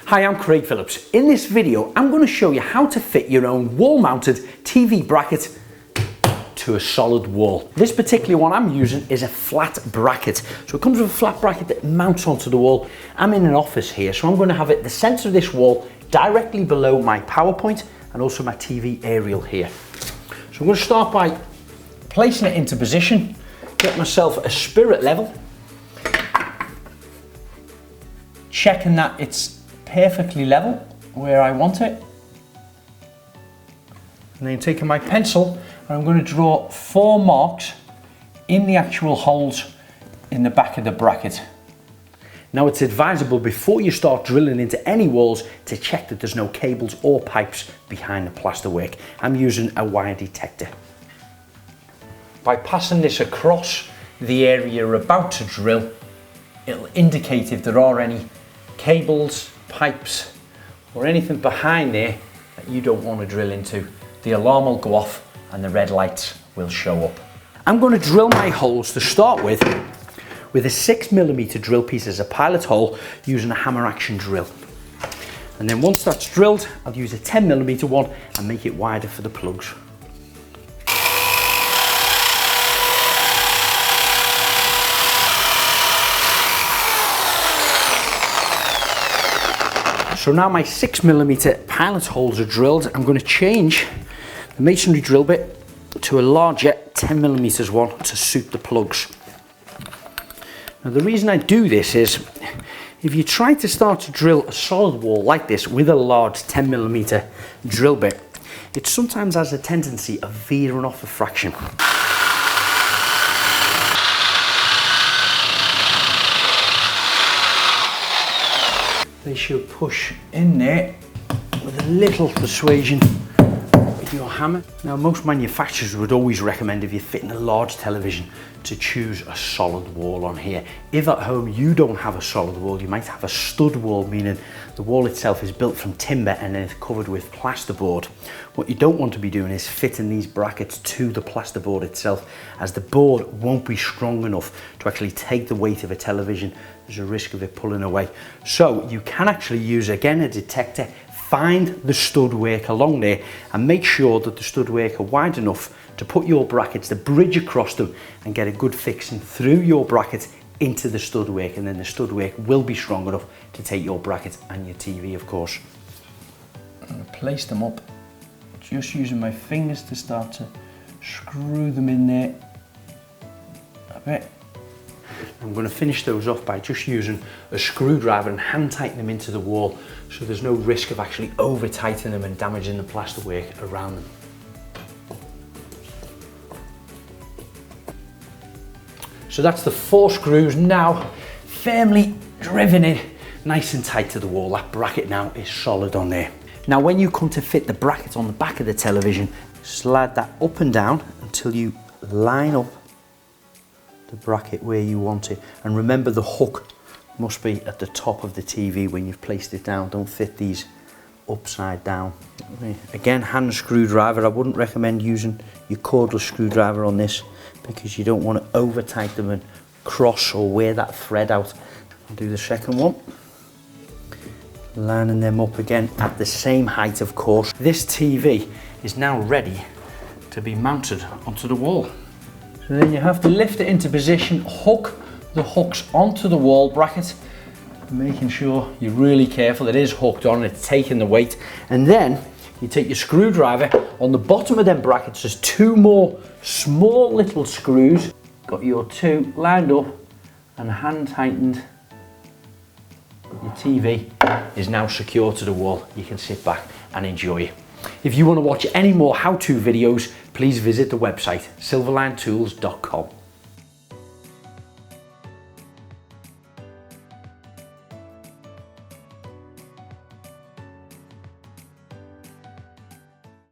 Hi, I'm Craig Phillips. In this video, I'm going to show you how to fit your own wall-mounted TV bracket to a solid wall. This particular one I'm using is a flat bracket. So it comes with a flat bracket that mounts onto the wall. I'm in an office here, so I'm going to have it the center of this wall directly below my PowerPoint and also my TV aerial here. So I'm going to start by placing it into position, get myself a spirit level, checking that it's perfectly level where I want it, and then taking my pencil and I'm going to draw 4 marks in the actual holes in the back of the bracket. Now it's advisable before you start drilling into any walls to check that there's no cables or pipes behind the plasterwork. I'm using a wire detector. By passing this across the area you're about to drill, it'll indicate if there are any cables, pipes or anything behind there that you don't want to drill into. The alarm will go off and the red lights will show up. I'm going to drill my holes to start with a 6mm drill piece as a pilot hole using a hammer action drill. And then once that's drilled, I'll use a 10mm one and make it wider for the plugs. So now my 6mm pilot holes are drilled, I'm going to change the masonry drill bit to a larger 10mm one to suit the plugs. Now the reason I do this is, if you try to start to drill a solid wall like this with a large 10mm drill bit, it sometimes has a tendency of veering off a fraction. They should push in there with a little persuasion with your hammer. Now most manufacturers would always recommend, if you're fitting a large television, to choose a solid wall on here. If at home you don't have a solid wall, you might have a stud wall, meaning the wall itself is built from timber and then it's covered with plasterboard. What you don't want to be doing is fitting these brackets to the plasterboard itself, as the board won't be strong enough to actually take the weight of a television. There's a risk of it pulling away. So you can actually use, again, a detector, find the stud work along there and make sure that the stud work are wide enough to put your brackets, the bridge across them, and get a good fixing through your bracket into the stud work, and then the stud work will be strong enough to take your bracket and your TV, of course. I'm going to place them up, just using my fingers to start to screw them in there a bit. I'm going to finish those off by just using a screwdriver and hand tighten them into the wall, so there's no risk of actually over tightening them and damaging the plasterwork around them. So that's the 4 screws now firmly driven in nice and tight to the wall. That bracket now is solid on there. Now when you come to fit the bracket on the back of the television, slide that up and down until you line up the bracket where you want it. And remember, the hook must be at the top of the TV when you've placed it down. Don't fit these upside down. Again, hand screwdriver. I wouldn't recommend using your cordless screwdriver on this, because you don't want to over tighten them and cross or wear that thread out. I'll do the second one, lining them up again at the same height, of course. This TV is now ready to be mounted onto the wall. So then you have to lift it into position, hook the hooks onto the wall bracket, making sure you're really careful it is hooked on, it's taking the weight, and then you take your screwdriver. On the bottom of them brackets there's 2 more small little screws. Got your 2 lined up and hand tightened. Your TV is now secure to the wall. You can sit back and enjoy it. If you want to watch any more how-to videos, please visit the website silverlinetools.com.